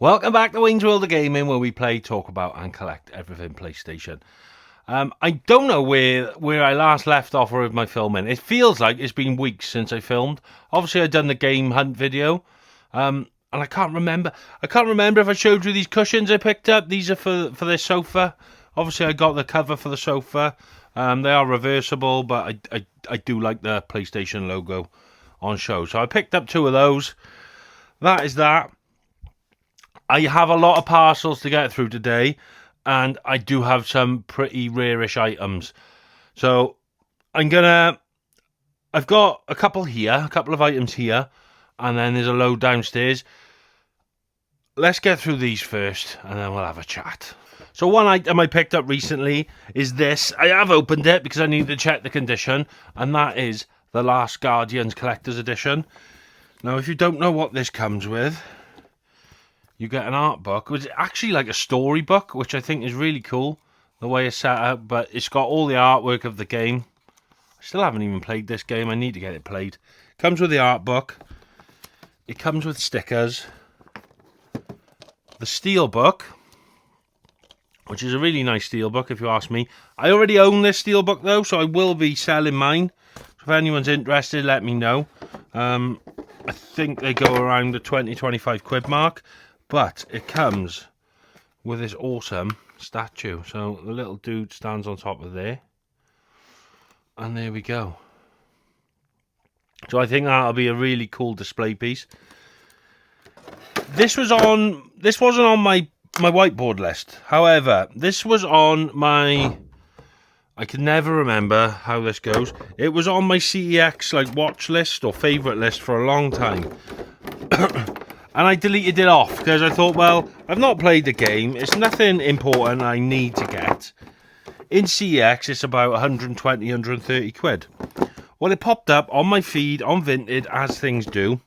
Welcome back to Wayne's World of Gaming, where we play, talk about, and collect everything PlayStation. I don't know where I last left off with my filming. It feels like it's been weeks since I filmed. Obviously, I've done the game hunt video, and I can't remember. I can't remember if I showed you these cushions I picked up. These are for this sofa. Obviously, I got the cover for the sofa. They are reversible, but I do like the PlayStation logo on show. So I picked up 2 of those. That is that. I have a lot of parcels to get through today, and I do have some pretty rare-ish items. So I've got a couple here, a couple of items here, and then there's a load downstairs. Let's get through these first, and then we'll have a chat. So one item I picked up recently is this. I have opened it because I need to check the condition, and that is the Last Guardians Collector's Edition. Now, if you don't know what this comes with, you get an art book, which is actually like a storybook, which I think is really cool, the way it's set up, but it's got all the artwork of the game. I still haven't even played this game. I need to get it played. Comes with the art book. It comes with stickers. The steel book, which is a really nice steel book, if you ask me. I already own this steel book, though, so I will be selling mine. So if anyone's interested, let me know. I think they go around the 20-25 quid mark. But it comes with this awesome statue. So the little dude stands on top of there. And there we go. So I think that'll be a really cool display piece. This wasn't on my whiteboard list. However, this was on my, I can never remember how this goes. It was on my CEX watch list or favourite list for a long time. And I deleted it off because I thought, well, I've not played the game. It's nothing important I need to get. In CEX, it's about 120, 130 quid. Well, it popped up on my feed on Vinted, as things do.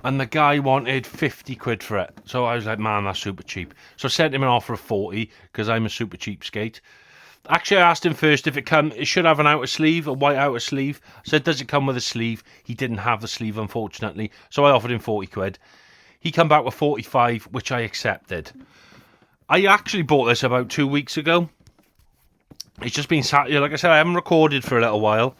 And the guy wanted 50 quid for it. So I was like, man, that's super cheap. So I sent him an offer of 40 because I'm a super cheapskate. Actually, I asked him first if it should have an outer sleeve, a white outer sleeve. I said, does it come with a sleeve? He didn't have the sleeve, unfortunately. So I offered him 40 quid. He come back with 45, which I accepted. I actually bought this about 2 weeks ago. It's just been sat here. Like I said, I haven't recorded for a little while.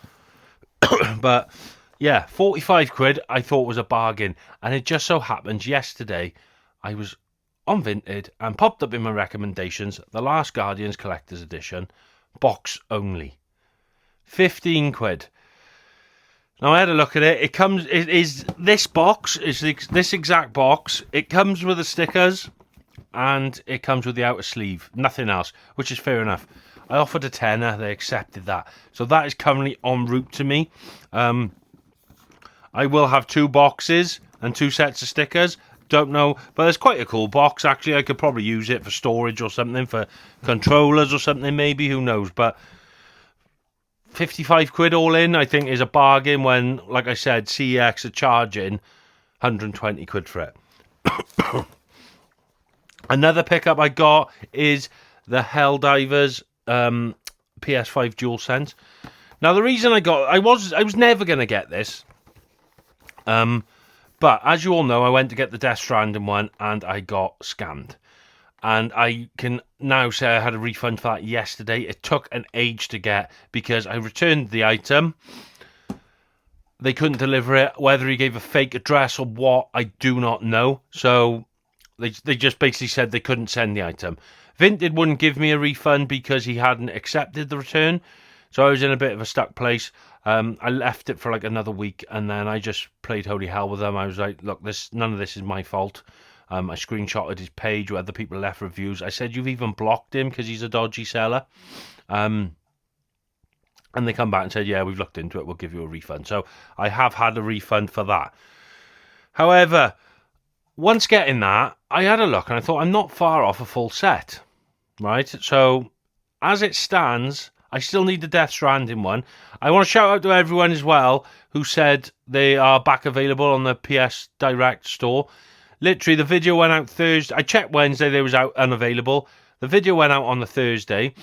But yeah, 45 quid I thought was a bargain. And it just so happens yesterday I was on Vinted and popped up in my recommendations, the Last Guardians Collector's Edition, box only. 15 quid. Now I had a look at it. It is this box, is this exact box. It comes with the stickers and it comes with the outer sleeve. Nothing else, which is fair enough. I offered a tenner, they accepted that. So that is currently en route to me. I will have 2 boxes and 2 sets of stickers. Don't know, but it's quite a cool box. Actually, I could probably use it for storage or something, for controllers or something, maybe, who knows. But 55 quid all in, I think, is a bargain when, like I said, CEX are charging 120 quid for it. Another pickup I got is the Helldivers PS5 DualSense. Now, the reason I was never going to get this. But as you all know, I went to get the Death Stranding one and I got scammed. And I can now say I had a refund for that yesterday. It took an age to get because I returned the item. They couldn't deliver it. Whether he gave a fake address or what, I do not know. So they just basically said they couldn't send the item. Vinted wouldn't give me a refund because he hadn't accepted the return. So I was in a bit of a stuck place. I left it for another week and then I just played holy hell with them. I was like, look, none of this is my fault. I screenshotted his page where other people left reviews. I said, you've even blocked him because he's a dodgy seller. And they come back and said, yeah, we've looked into it. We'll give you a refund. So I have had a refund for that. However, once getting that, I had a look and I thought, I'm not far off a full set. Right? So as it stands, I still need the Death Stranding one. I want to shout out to everyone as well who said they are back available on the PS Direct store. Literally, the video went out Thursday. I checked Wednesday, they was out unavailable. The video went out on the Thursday,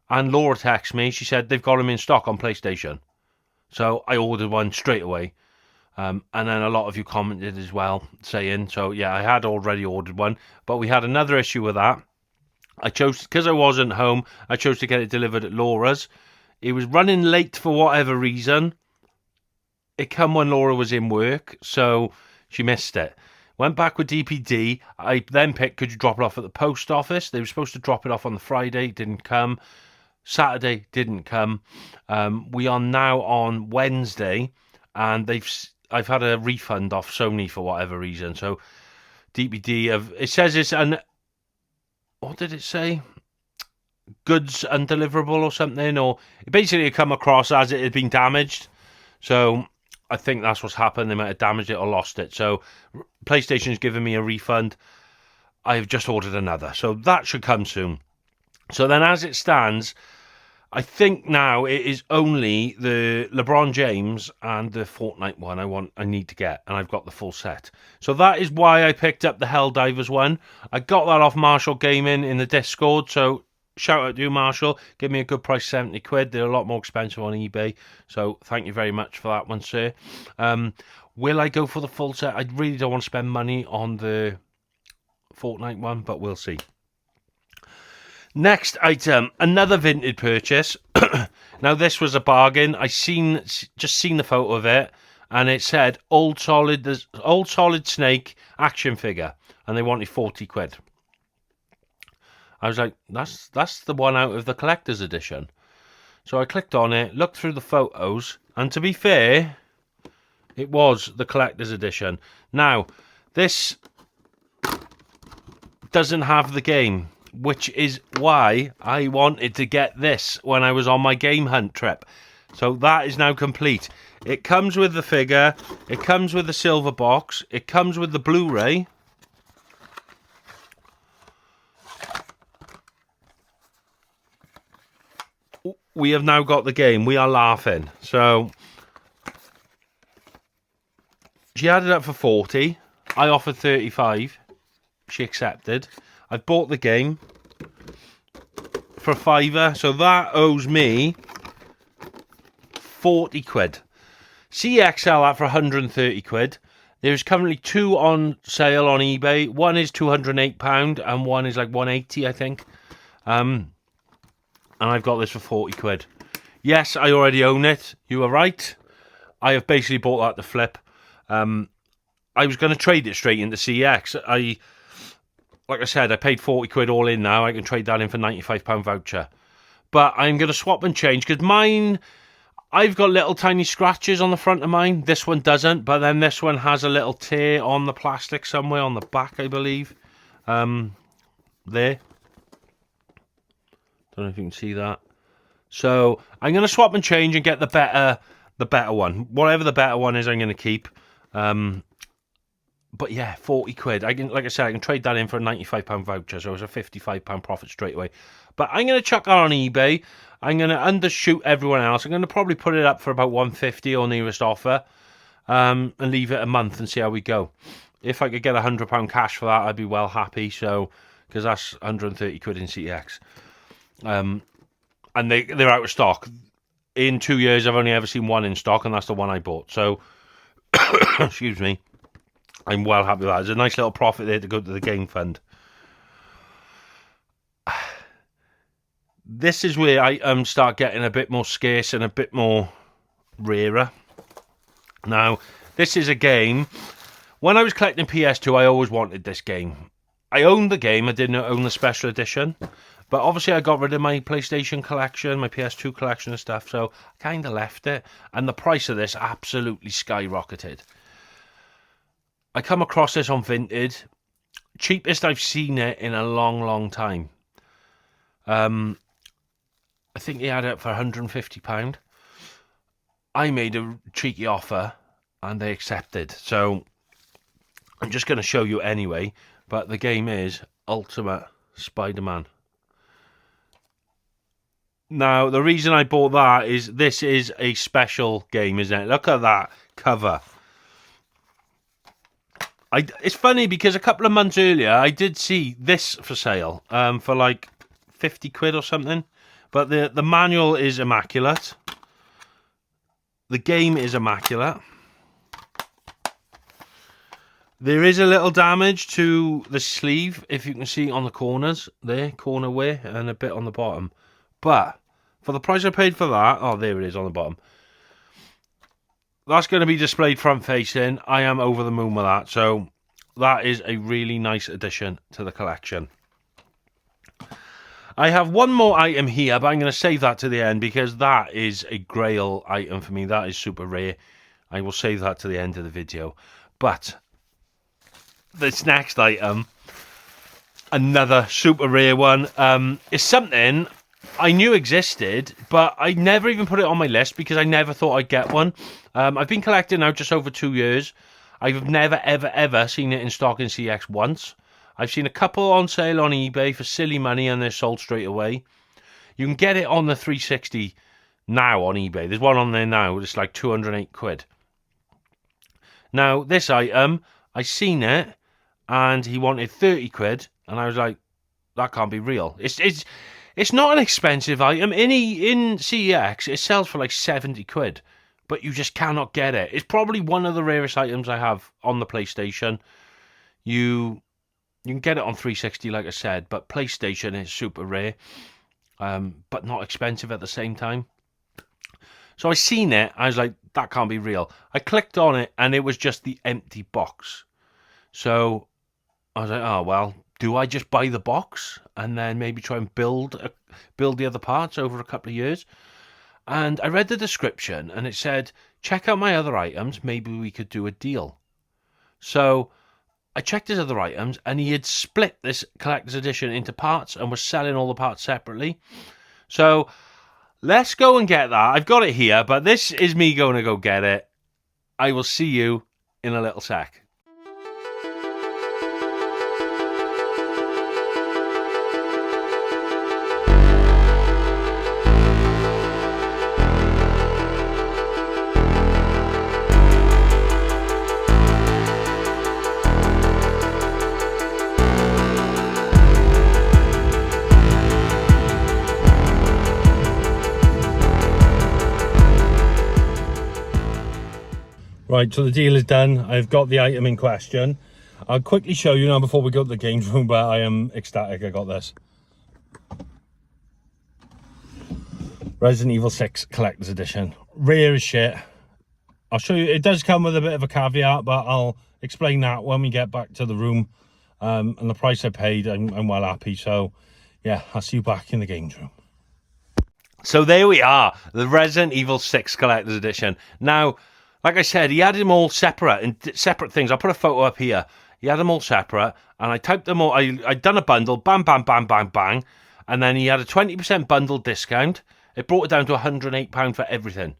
and Laura texted me. She said they've got them in stock on PlayStation. So I ordered one straight away. And then a lot of you commented as well, saying, so yeah, I had already ordered one, but we had another issue with that. I chose, because I wasn't home, I chose to get it delivered at Laura's. It was running late for whatever reason. It come when Laura was in work, so she missed it. Went back with DPD. I then picked, could you drop it off at the post office? They were supposed to drop it off on the Friday, didn't come. Saturday, didn't come. We are now on Wednesday, and I've had a refund off Sony for whatever reason. So DPD, it says it's what did it say? Goods undeliverable or something, or basically it come across as it had been damaged. So I think that's what's happened. They might have damaged it or lost it. So PlayStation's given me a refund. I've just ordered another, so that should come soon. So then, as it stands, I think now it is only the LeBron James and the Fortnite one I need to get, and I've got the full set. So that is why I picked up the Helldivers one. I got that off Marshall Gaming in the Discord, so shout out to you, Marshall. Give me a good price, 70 quid. They're a lot more expensive on eBay, so thank you very much for that one, sir. Will I go for the full set? I really don't want to spend money on the Fortnite one, but we'll see. Next item, another vintage purchase. Now this was a bargain. I just seen the photo of it, and it said old solid Snake action figure, and they wanted 40 quid. I was like, that's the one out of the collector's edition. So I clicked on it, looked through the photos, and to be fair, it was the collector's edition. Now, this doesn't have the game, which is why I wanted to get this when I was on my game hunt trip. So that is now complete. It comes with the figure, it comes with the silver box, it comes with the Blu-ray. We have now got the game. We are laughing. So she had it up for 40. I offered 35. She accepted. I bought the game for £5, so that owes me 40 quid. CXL that for 130 quid. There's currently two on sale on eBay. One is £208 and one is like 180, I think. And I've got this for 40 quid. Yes, I already own it. You are right. I have basically bought that to flip. I was going to trade it straight into CX. Like I said, I paid 40 quid all in now. I can trade that in for £95 voucher. But I'm going to swap and change, because mine, I've got little tiny scratches on the front of mine. This one doesn't, but then this one has a little tear on the plastic somewhere on the back, I believe. There. Don't know if you can see that. So I'm going to swap and change and get the better one. Whatever the better one is, I'm going to keep. But yeah, 40 quid. Like I said, I can trade that in for a £95 voucher, so it's a £55 profit straight away. But I'm going to chuck that on eBay. I'm going to undershoot everyone else. I'm going to probably put it up for about 150 or nearest offer, and leave it a month and see how we go. If I could get £100 cash for that, I'd be well happy. So, because that's 130 quid in CX. And they're out of stock. In 2 years, I've only ever seen one in stock, and that's the one I bought. So, excuse me, I'm well happy with that. There's a nice little profit there to go to the game fund. This is where I start getting a bit more scarce and a bit more rarer. Now, this is a game. When I was collecting PS2, I always wanted this game. I owned the game. I didn't own the special edition. But obviously I got rid of my PlayStation collection, my PS2 collection and stuff, so I kind of left it. And the price of this absolutely skyrocketed. I come across this on Vinted. Cheapest I've seen it in a long, long time. I think he had it for £150. I made a cheeky offer and they accepted. So I'm just going to show you anyway. But the game is Ultimate Spider-Man. Now, the reason I bought that is this is a special game, isn't it? Look at that cover. It's funny because a couple of months earlier, I did see this for sale for like 50 quid or something. But the manual is immaculate. The game is immaculate. There is a little damage to the sleeve, if you can see on the corners there, corner wear, and a bit on the bottom. But for the price I paid for that, oh, there it is on the bottom. That's going to be displayed front facing. I am over the moon with that. So that is a really nice addition to the collection. I have one more item here, but I'm going to save that to the end because that is a grail item for me. That is super rare. I will save that to the end of the video. But this next item, another super rare one, is something I knew existed, but I never even put it on my list because I never thought I'd get one. I've been collecting now just over 2 years. I've never, ever, ever seen it in stock in CX once. I've seen a couple on sale on eBay for silly money and they're sold straight away. You can get it on the 360 now on eBay. There's one on there now. It's like 208 quid. Now, this item, I seen it and he wanted 30 quid. And I was like, that can't be real. It's not an expensive item. In CEX, it sells for like 70 quid. But you just cannot get it. It's probably one of the rarest items I have on the PlayStation. You can get it on 360, like I said, but PlayStation is super rare, but not expensive at the same time. So I seen it, I was like, that can't be real. I clicked on it, and it was just the empty box. So I was like, oh, well, do I just buy the box and then maybe try and build the other parts over a couple of years? And I read the description, and it said, check out my other items, maybe we could do a deal. So I checked his other items, and he had split this collector's edition into parts and was selling all the parts separately. So let's go and get that. I've got it here, but this is me going to go get it. I will see you in a little sec. Right, so the deal is done. I've got the item in question. I'll quickly show you now before we go to the games room, but I am ecstatic I got this. Resident Evil 6 Collector's Edition. Rare as shit. I'll show you. It does come with a bit of a caveat, but I'll explain that when we get back to the room. And the price I paid, I'm well happy. So, yeah, I'll see you back in the games room. So there we are. The Resident Evil 6 Collector's Edition. Now, like I said, he had them all separate, in separate things. I'll put a photo up here. He had them all separate, and I typed them all. I'd done a bundle, bam, bam, bam, bam, bang, and then he had a 20% bundle discount. It brought it down to £108 for everything.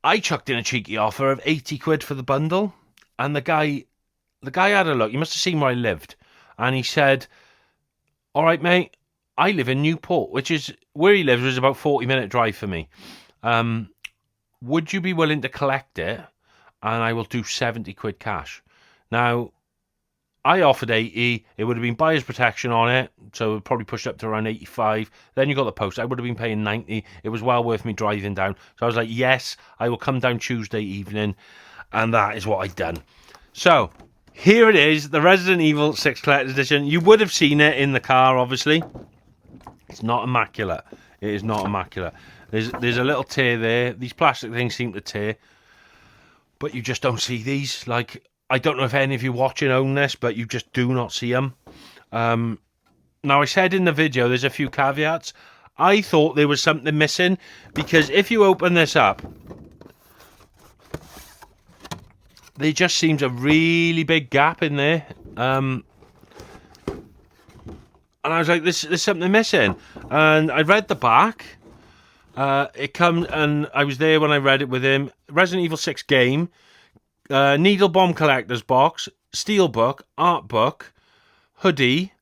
I chucked in a cheeky offer of 80 quid for the bundle, and the guy had a look. He must have seen where I lived, and he said, all right, mate, I live in Newport, which is where he lives, was about 40-minute drive for me. Would you be willing to collect it? And I will do 70 quid cash. Now, I offered 80. It would have been buyer's protection on it, so it would probably push up to around 85. Then you got the post. I would have been paying 90. It was well worth me driving down. So I was like, yes, I will come down Tuesday evening. And that is what I'd done. So, here it is, the Resident Evil 6 Collector's Edition. You would have seen it in the car, obviously. It's not immaculate. It is not immaculate. There's a little tear there. These plastic things seem to tear. But you just don't see these. Like, I don't know if any of you watching own this, but you just do not see them. Now, I said in the video, there's a few caveats. I thought there was something missing. Because if you open this up, there just seems a really big gap in there. And I was like, there's something missing. And I read the back. It comes, and I was there when I read it with him. Resident Evil 6 game, Needle Bomb Collector's Box, Steelbook, Art Book, Hoodie,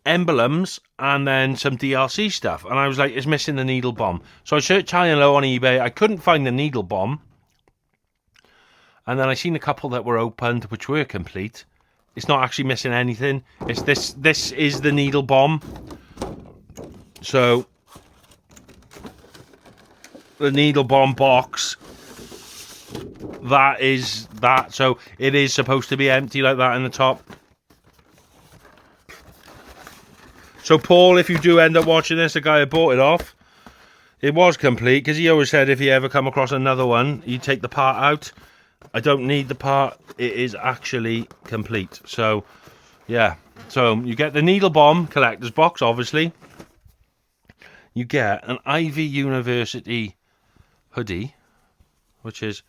Emblems, and then some DLC stuff. And I was like, it's missing the Needle Bomb. So I searched high and low on eBay. I couldn't find the Needle Bomb. And then I seen a couple that were opened, which were complete. It's not actually missing anything. It's this is the Needle Bomb. So the Needle Bomb box that is that. So it is supposed to be empty like that in the top. So Paul, if you do end up watching this, the guy who bought it off, it was complete, because he always said if he ever come across another one, he'd take the part out. I don't need the part. It is actually complete. So, yeah. So, you get the Needle Bomb collector's box, obviously. You get an Ivy University hoodie, which is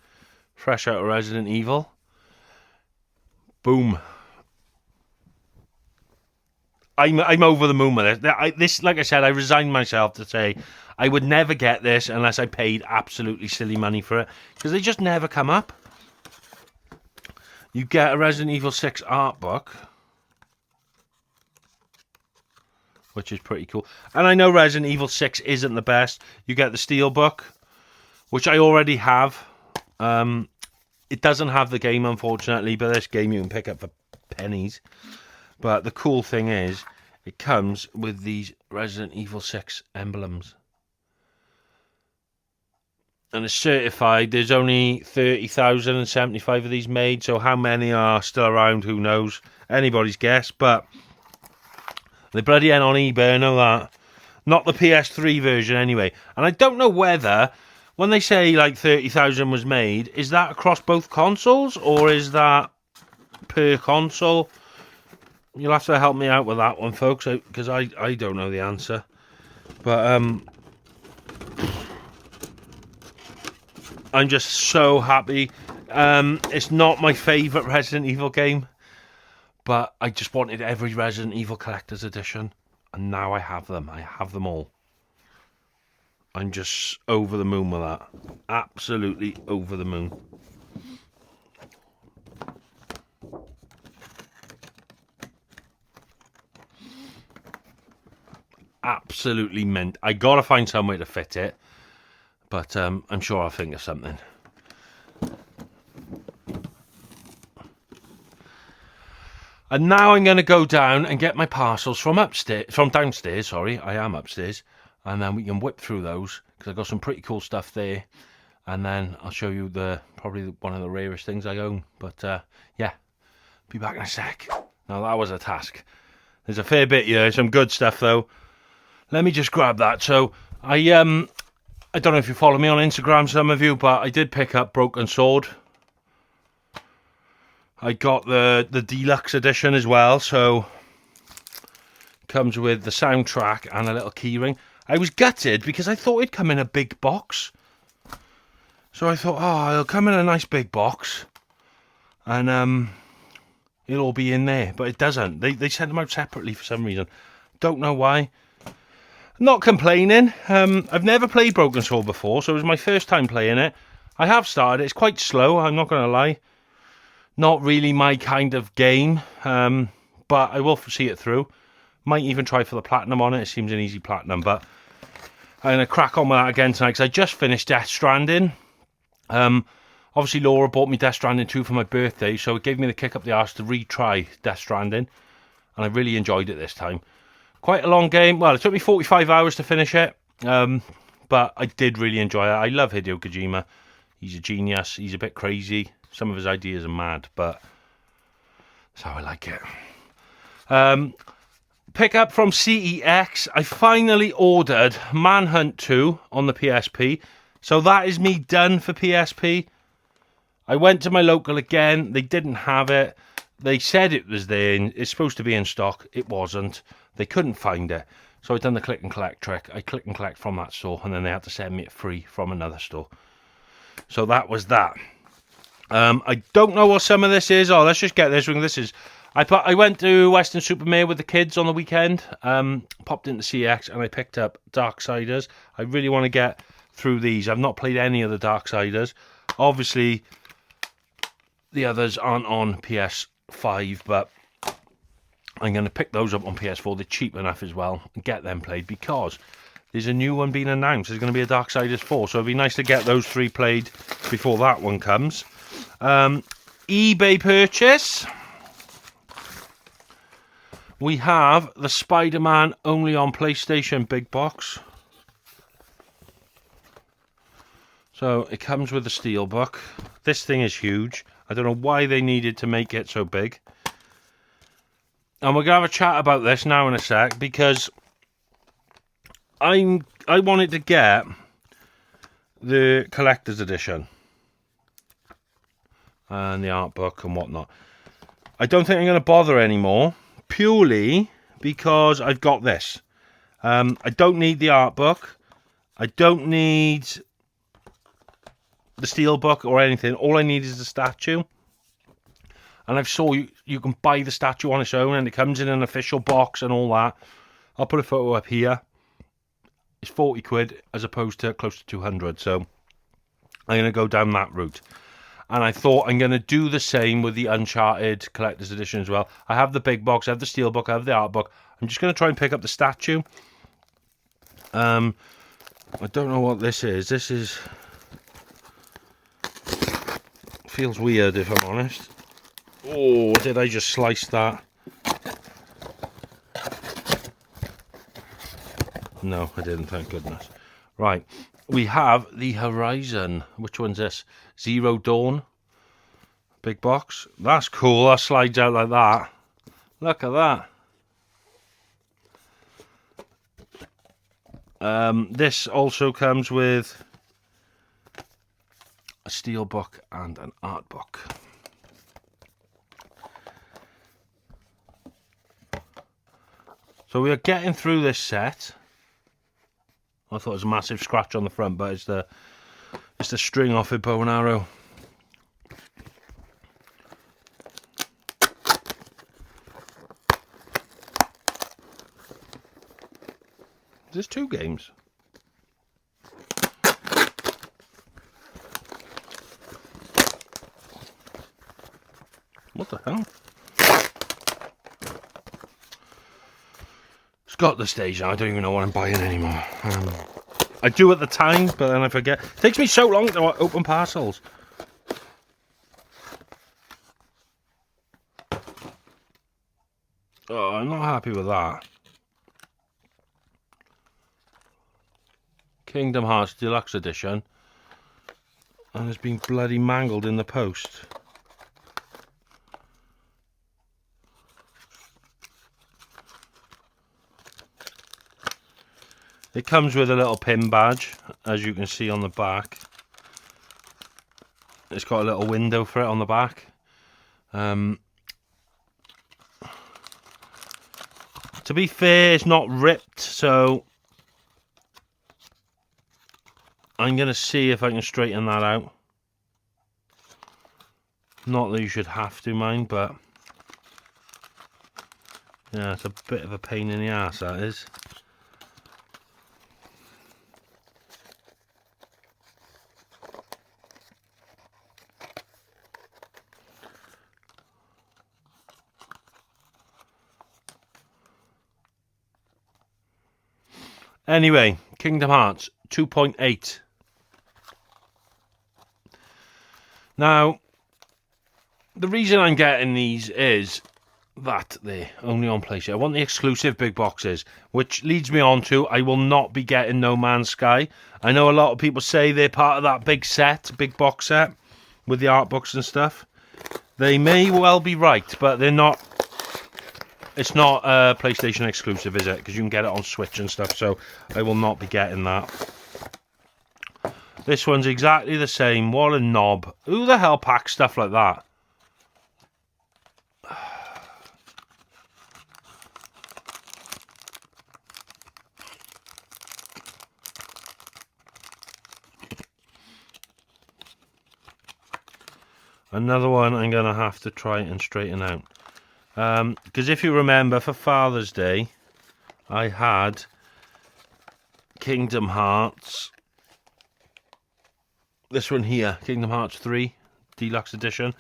fresh out of Resident Evil. Boom. I'm over the moon with this. This, like I said, I resigned myself to say I would never get this unless I paid absolutely silly money for it, because they just never come up. You get a Resident Evil 6 art book, which is pretty cool. And I know Resident Evil 6 isn't the best. You get the steel book, which I already have. It doesn't have the game, unfortunately, but this game you can pick up for pennies. But the cool thing is, it comes with these Resident Evil 6 emblems. And it's certified. There's only 30,075 of these made, so how many are still around, who knows? Anybody's guess, but they bloody end on eBay, I know that. Not the PS3 version anyway. And I don't know whether, when they say like 30,000 was made, is that across both consoles, or is that per console? You'll have to help me out with that one, folks, because I don't know the answer. But I'm just so happy. It's not my favourite Resident Evil game, but I just wanted every Resident Evil Collector's Edition, and now I have them. I have them all. I'm just over the moon with that. Absolutely over the moon. Absolutely mint. I gotta find some way to fit it, but I'm sure I'll think of something. And now I'm gonna go down and get my parcels from downstairs. Sorry, I am upstairs, and then we can whip through those, because I've got some pretty cool stuff there. And then I'll show you probably one of the rarest things I own. But yeah, be back in a sec. Now that was a task. There's a fair bit here, some good stuff though. Let me just grab that. So I don't know if you follow me on Instagram, some of you, but I did pick up Broken Sword. I got the deluxe edition as well, so comes with the soundtrack and a little keyring. I was gutted because I thought it'd come in a big box. So I thought, oh, it'll come in a nice big box, and it'll all be in there, but it doesn't. They sent them out separately for some reason. Don't know why. Not complaining. I've never played Broken Sword before, so it was my first time playing it. I have started. It's quite slow, I'm not going to lie. Not really my kind of game, but I will see it through. Might even try for the platinum on it. It seems an easy platinum, but I'm going to crack on with that again tonight, because I just finished Death Stranding. Obviously, Laura bought me Death Stranding 2 for my birthday, so it gave me the kick up the arse to retry Death Stranding, and I really enjoyed it this time. Quite a long game. Well, it took me 45 hours to finish it, but I did really enjoy it. I love Hideo Kojima. He's a genius. He's a bit crazy. Some of his ideas are mad, but that's how I like it. Pick up from CEX. I finally ordered Manhunt 2 on the PSP. So that is me done for PSP. I went to my local again. They didn't have it. They said it was there. It's supposed to be in stock. It wasn't. They couldn't find it. So I've done the click and collect trick. I click and collect from that store, and then they had to send me it free from another store. So that was that. I don't know what some of this is. Oh, let's just get this one. This is... I went to Western Supermare with the kids on the weekend. Popped into CX, and I picked up Darksiders. I really want to get through these. I've not played any of the Darksiders. Obviously, the others aren't on PS5, but I'm going to pick those up on PS4. They're cheap enough as well, and get them played, because there's a new one being announced. There's going to be a Darksiders 4, so it'd be nice to get those 3 played before that one comes. eBay purchase. We have the Spider-Man only on PlayStation big box. So it comes with a steel book. This thing is huge. I don't know why they needed to make it so big. And we're going to have a chat about this now in a sec, because I wanted to get the collector's edition and the art book and whatnot. I don't think I'm going to bother anymore, purely because I've got this. I don't need the art book. I don't need the steel book or anything. All I need is the statue. And I've saw you can buy the statue on its own, and it comes in an official box and all that. I'll put a photo up here. It's 40 quid as opposed to close to 200. So I'm going to go down that route. And I thought I'm going to do the same with the Uncharted collector's edition as well. I have the big box, I have the steel book, I have the art book. I'm just going to try and pick up the statue. I don't know what this is. This is... feels weird, if I'm honest. Oh, did I just slice that? No, I didn't, thank goodness. Right, we have the Horizon. Which one's this? Zero Dawn. Big box. That's cool, that slides out like that. Look at that. This also comes with a steel book and an art book. So we are getting through this set. I thought it was a massive scratch on the front, but it's the string off a bow and arrow. There's 2 games. What the hell? It's got the stage now. I don't even know what I'm buying anymore. I do at the time, but then I forget. It takes me so long to open parcels. Oh, I'm not happy with that. Kingdom Hearts Deluxe Edition. And it's been bloody mangled in the post. It comes with a little pin badge, as you can see on the back. It's got a little window for it on the back. To be fair, it's not ripped, so I'm going to see if I can straighten that out. Not that you should have to, mind, but yeah, it's a bit of a pain in the ass, that is. Anyway, Kingdom Hearts 2.8. Now, the reason I'm getting these is that they're only on PlayStation. I want the exclusive big boxes, which leads me on to I will not be getting No Man's Sky. I know a lot of people say they're part of that big set, big box set, with the art books and stuff. They may well be right, but they're not. It's not a PlayStation exclusive, is it? Because you can get it on Switch and stuff, so I will not be getting that. This one's exactly the same. What a knob. Who the hell packs stuff like that? Another one I'm going to have to try and straighten out. Because if you remember, for Father's Day, I had Kingdom Hearts. This one here, Kingdom Hearts 3 Deluxe Edition.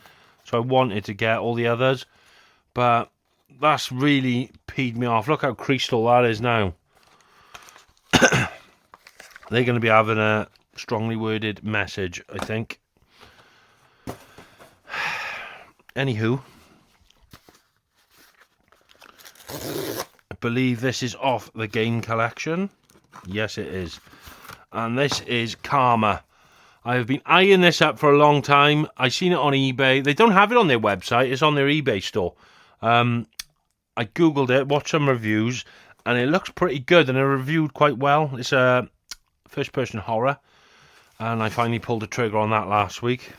So I wanted to get all the others, but that's really peed me off. Look how creased all that is now. They're going to be having a strongly worded message, I think. Anywho, I believe this is off the game collection. Yes, it is. And this is Karma. I have been eyeing this up for a long time. I seen it on eBay. They don't have it on their website. It's on their eBay store. I googled it, watched some reviews, and it looks pretty good, and it reviewed quite well. It's a first-person horror, and I finally pulled the trigger on that last week.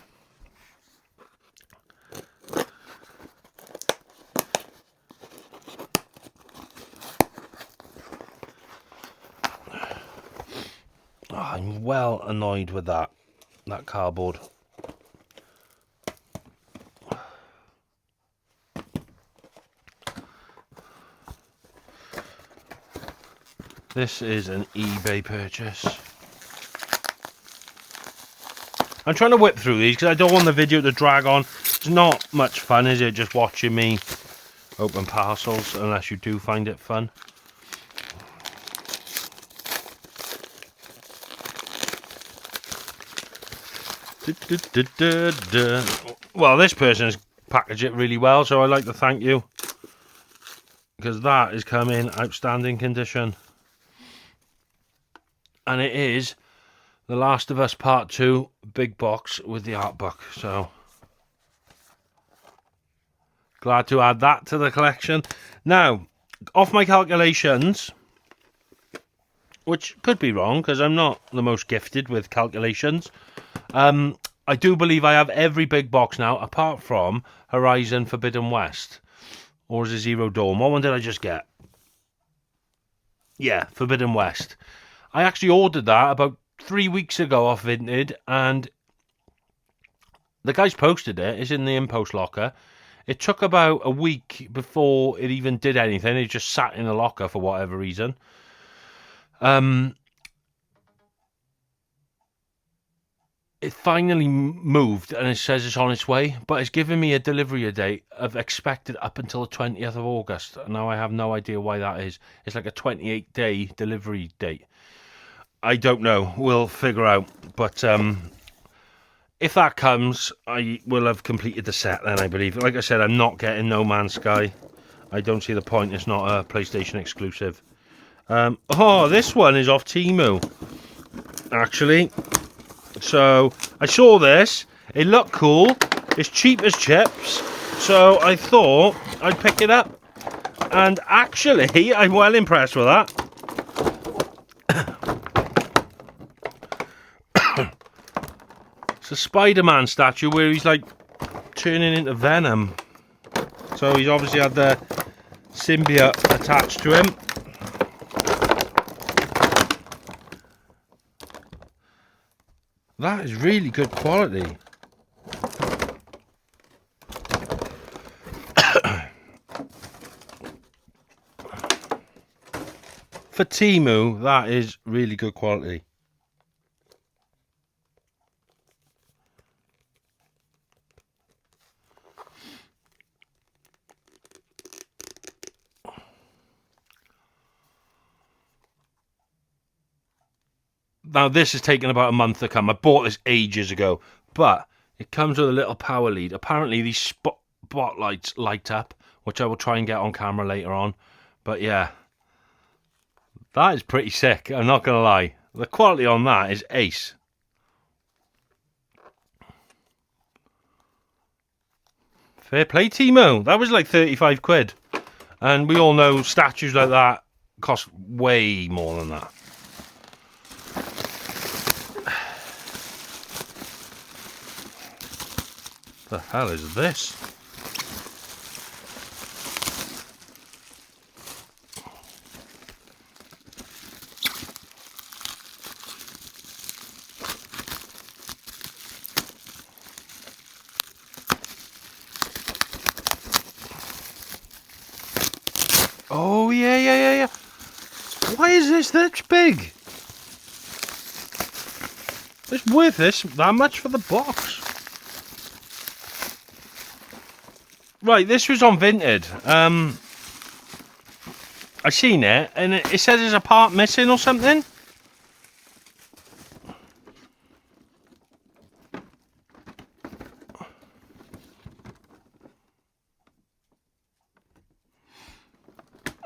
Oh, I'm well annoyed with that cardboard. This is an eBay purchase. I'm trying to whip through these because I don't want the video to drag on. It's not much fun, is it, just watching me open parcels, unless you do find it fun. Well, this person has packaged it really well, so I'd like to thank you, because that is come in outstanding condition. And it is The Last of Us Part 2 big box with the art book. So glad to add that to the collection. Now, off my calculations, which could be wrong because I'm not the most gifted with calculations, I do believe I have every big box now apart from Horizon Forbidden West. Or is it Zero Dawn? What one did I just get? Yeah, Forbidden West. I actually ordered that about 3 weeks ago off Vinted, and the guy's posted it. It's in the in-post locker. It took about a week before it even did anything. It just sat in the locker for whatever reason. It finally moved, and it says it's on its way, but it's given me a delivery date of expected up until the 20th of August. Now I have no idea why that is. It's like a 28-day delivery date. I don't know. We'll figure out. But if that comes, I will have completed the set then, I believe. Like I said, I'm not getting No Man's Sky. I don't see the point. It's not a PlayStation exclusive. Oh, this one is off Temu, actually. So I saw this. It looked cool. It's cheap as chips. So I thought I'd pick it up. And actually, I'm well impressed with that. It's a Spider-Man statue where he's like turning into Venom. So he's obviously had the symbiote attached to him. That is really good quality. For Temu, that is really good quality. Now, this has taken about a month to come. I bought this ages ago, but it comes with a little power lead. Apparently, these spotlights light up, which I will try and get on camera later on. But yeah, that is pretty sick. I'm not going to lie. The quality on that is ace. Fair play, Timo. That was like 35 quid. And we all know statues like that cost way more than that. The hell is this? Oh, yeah. Why is this that big? It's worth this that much for the box. Right, this was on Vinted. I seen it, and it says there's a part missing or something.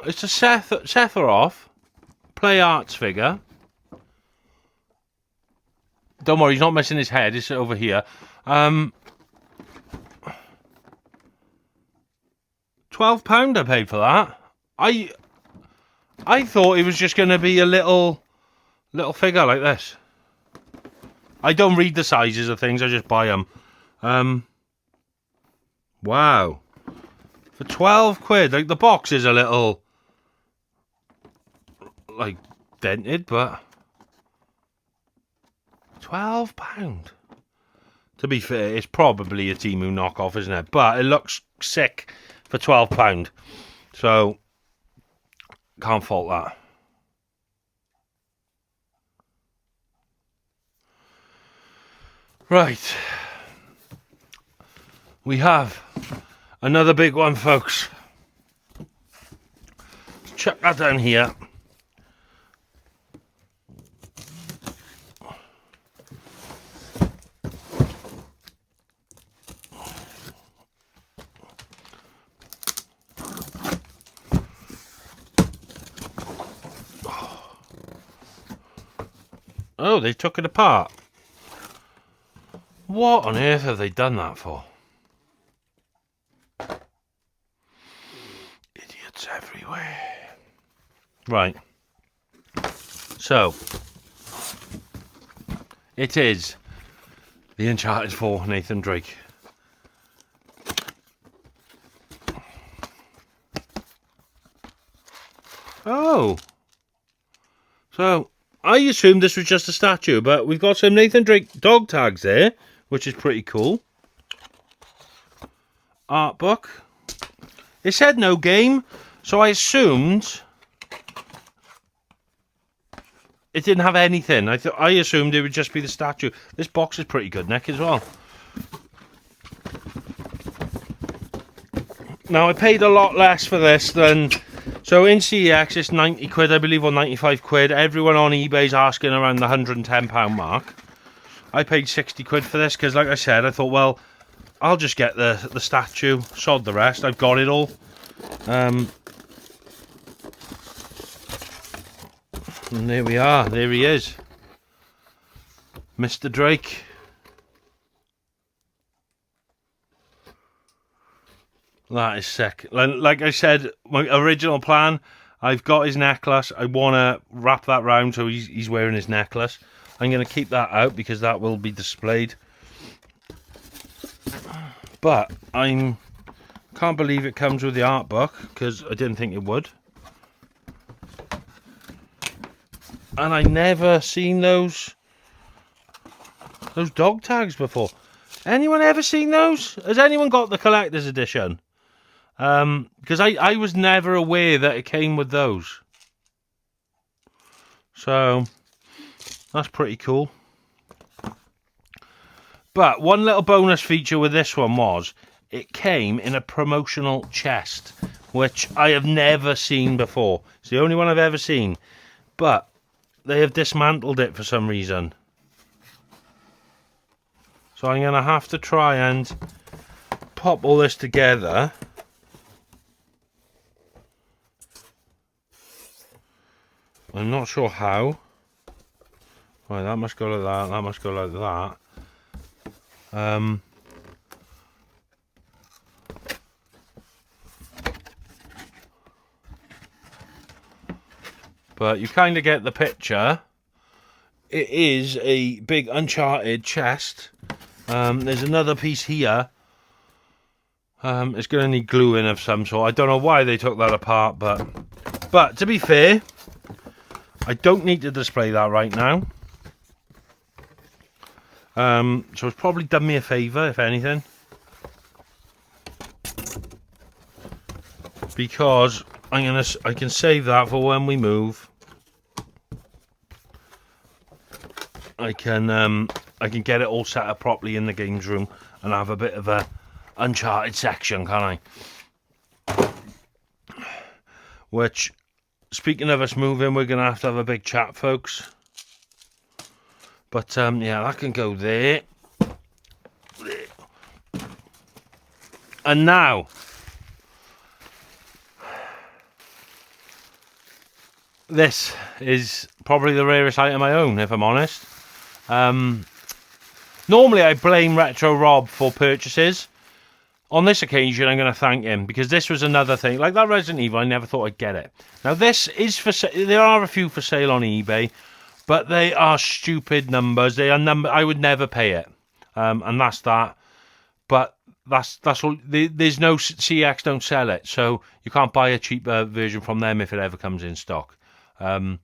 It's a Sephiroth Play Arts figure. Don't worry, he's not missing his head. It's over here. £12 I paid for that. I thought it was just going to be a little figure like this. I don't read the sizes of things. I just buy them. Wow. For 12 quid. Like, the box is a little, like, dented, but £12. To be fair, it's probably a Temu knockoff, isn't it? But it looks sick for £12. So, can't fault that. Right. We have another big one, folks. Chuck that down here. Oh, they took it apart. What on earth have they done that for? Idiots everywhere. Right. So, it is the Uncharted 4 Nathan Drake. Oh. So, I assumed this was just a statue, but we've got some Nathan Drake dog tags there, which is pretty cool. Art book. It said no game, so I assumed it didn't have anything. I assumed it would just be the statue. This box is pretty good, Nick, as well. Now, I paid a lot less for this than... So in CEX, it's 90 quid, I believe, or 95 quid. Everyone on eBay's asking around the £110 mark. I paid 60 quid for this because, like I said, I thought, well, I'll just get the statue, sod the rest. I've got it all. And there we are. There he is. Mr. Drake. That is sick. Like I said, my original plan, I've got his necklace. I want to wrap that round so he's wearing his necklace. I'm going to keep that out because that will be displayed. But I can't believe it comes with the art book because I didn't think it would. And I never seen those dog tags before. Anyone ever seen those? Has anyone got the collector's edition? Because I was never aware that it came with those. So, that's pretty cool. But one little bonus feature with this one was, it came in a promotional chest, which I have never seen before. It's the only one I've ever seen. But they have dismantled it for some reason. So I'm going to have to try and pop all this together. I'm not sure how. Right, that must go like that, that must go like that. But you kind of get the picture. It is a big Uncharted chest. There's another piece here. It's going to need gluing of some sort. I don't know why they took that apart, but to be fair, I don't need to display that right now. So it's probably done me a favour, if anything. Because I can save that for when we move. I can get it all set up properly in the games room and have a bit of a Uncharted section, can't I? Which, speaking of us moving, we're going to have a big chat, folks. But, yeah, that can go there. And now, this is probably the rarest item I own, if I'm honest. Normally I blame Retro Rob for purchases. On this occasion, I'm going to thank him, because this was another thing. Like that Resident Evil, I never thought I'd get it. Now, this is for sale. There are a few for sale on eBay, but they are stupid numbers. They are I would never pay it. And that's that. But that's all. There's no CX, don't sell it. So you can't buy a cheaper version from them if it ever comes in stock. And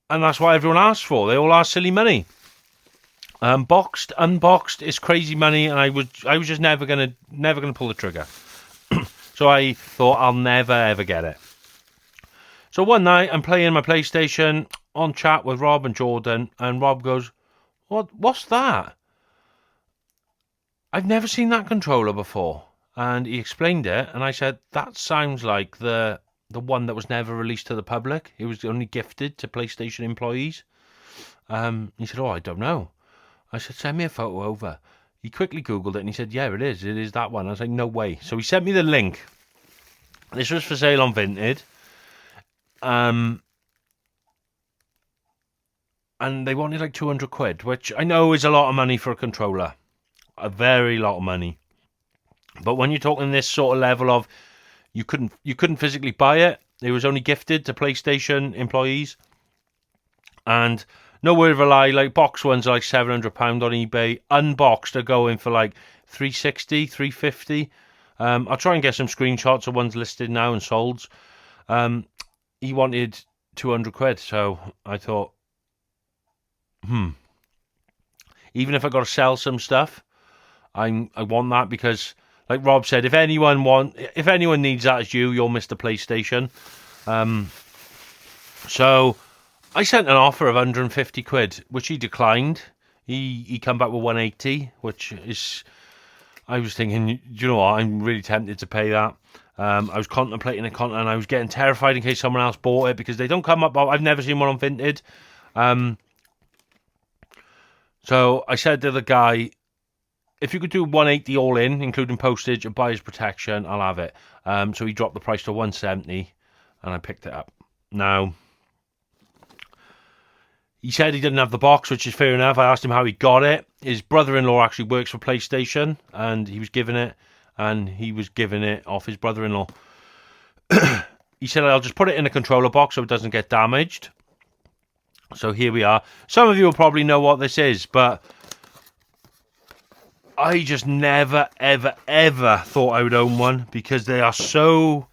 that's what everyone asks for. They all ask silly money. Unboxed is crazy money, and I was just never gonna pull the trigger. So I thought I'll never ever get it. So one night I'm playing my PlayStation on chat with Rob and Jordan, and Rob goes, "What's that? I've never seen that controller before." And he explained it, and I said, "That sounds like the one that was never released to the public. It was only gifted to PlayStation employees." He said, "Oh, I don't know." I said, "Send me a photo over." He quickly Googled it and he said, "Yeah, it is that one." I was like, "No way." So he sent me the link. This was for sale on Vinted. And they wanted like 200 quid, which I know is a lot of money for a controller. A very lot of money. But when you're talking this sort of level of, you couldn't physically buy it. It was only gifted to PlayStation employees. And no word of a lie, like box ones are like £700 on eBay. Unboxed are going for like 360, 350. I'll try and get some screenshots of ones listed now and sold. He wanted 200 quid, so I thought, even if I got to sell some stuff, I want that, because, like Rob said, if anyone needs that, it's you. You're Mr. PlayStation. So I sent an offer of 150 quid, which he declined. He come back with 180, which is, I was thinking, do you know what? I'm really tempted to pay that. I was contemplating it, and I was getting terrified in case someone else bought it, because they don't come up. I've never seen one on Vinted. So I said to the guy, if you could do 180 all in, including postage and buyer's protection, I'll have it. So he dropped the price to 170, and I picked it up. Now, he said he didn't have the box, which is fair enough. I asked him how he got it. His brother-in-law actually works for PlayStation, and he was given it off his brother-in-law. He said, "I'll just put it in a controller box so it doesn't get damaged." So here we are. Some of you will probably know what this is, but I just never, ever, ever thought I would own one, because they are so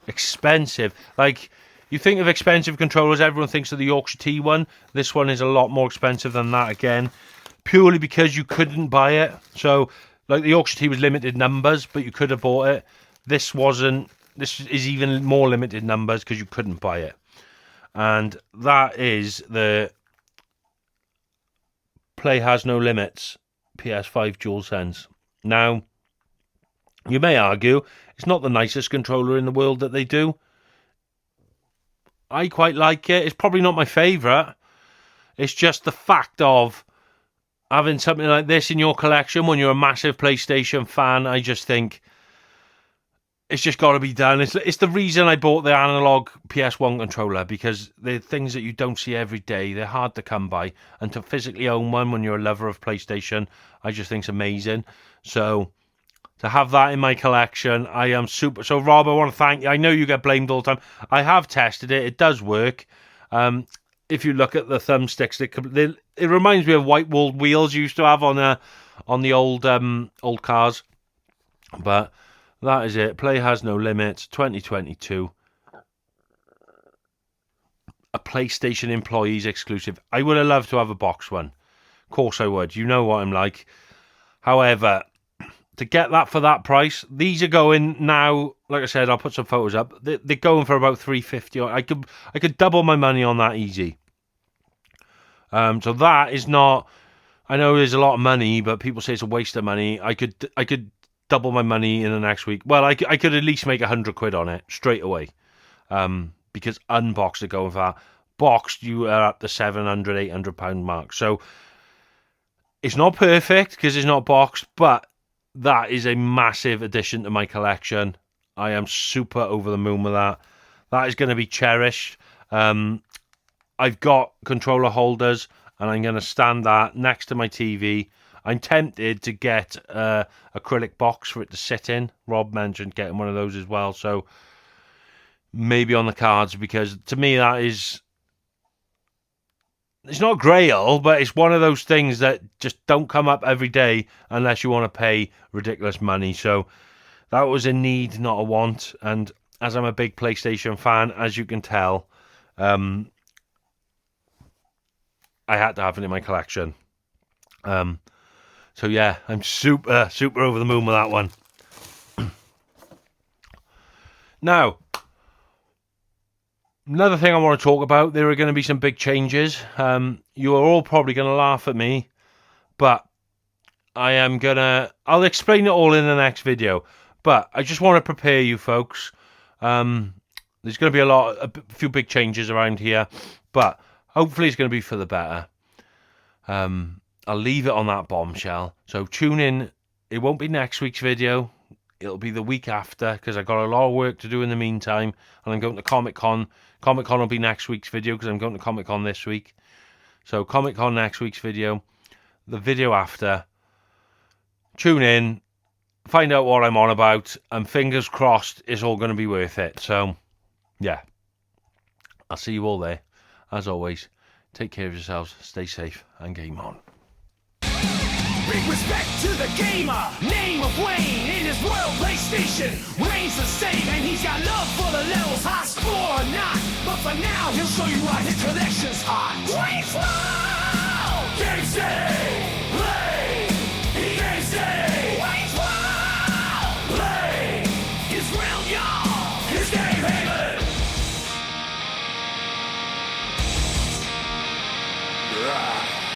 expensive. Like, you think of expensive controllers, everyone thinks of the Yorkshire Tea one. This one is a lot more expensive than that again, purely because you couldn't buy it. So, like, the Yorkshire Tea was limited numbers, but you could have bought it. This wasn't. This is even more limited numbers because you couldn't buy it. And that is the Play Has No Limits PS5 DualSense. Now, you may argue it's not the nicest controller in the world that they do. I quite like it. It's probably not my favourite. It's just the fact of having something like this in your collection when you're a massive PlayStation fan. I just think it's just got to be done. It's the reason I bought the analog PS1 controller, because they're things that you don't see every day. They're hard to come by. And to physically own one when you're a lover of PlayStation, I just think it's amazing. So to have that in my collection, I am super. So, Rob, I want to thank you. I know you get blamed all the time. I have tested it. It does work. If you look at the thumbsticks, it reminds me of white-walled wheels you used to have on the old cars. But that is it. Play Has No Limits, 2022. A PlayStation employees exclusive. I would have loved to have a box one. Of course I would. You know what I'm like. However, to get that for that price, these are going now. Like I said, I'll put some photos up. They're going for about $350. I could double my money on that easy. So that is not. I know there's a lot of money, but people say it's a waste of money. I could double my money in the next week. Well, I could at least make 100 quid on it straight away. Because unboxed are going for that. Boxed, you are at the £700, £800 mark. So it's not perfect because it's not boxed, but that is a massive addition to my collection. I am super over the moon with that. That is going to be cherished. I've got controller holders, and I'm going to stand that next to my TV. I'm tempted to get a acrylic box for it to sit in. Rob mentioned getting one of those as well, so maybe on the cards, because to me that is... It's not grail, but it's one of those things that just don't come up every day unless you want to pay ridiculous money. So that was a need, not a want. And as I'm a big PlayStation fan, as you can tell, I had to have it in my collection. So yeah, I'm super over the moon with that one. Now, another thing I want to talk about, there are going to be some big changes. You are all probably going to laugh at me, but I'll explain it all in the next video. But I just want to prepare you folks. There's going to be a few big changes around here, but hopefully it's going to be for the better. I'll leave it on that bombshell. So tune in. It won't be next week's video. It'll be the week after, because I've got a lot of work to do in the meantime, and I'm going to Comic-Con. Comic-Con will be next week's video, because I'm going to Comic-Con this week. So Comic-Con next week's video. The video after. Tune in. Find out what I'm on about, and fingers crossed it's all going to be worth it. So, yeah. I'll see you all there. As always, take care of yourselves, stay safe, and game on. Big respect to the gamer, name of Wayne, in his royal PlayStation. Wayne's the same, and he's got love for the levels, high score or not. But for now, he'll show you why his collection's hot. Wayne's World! Game save!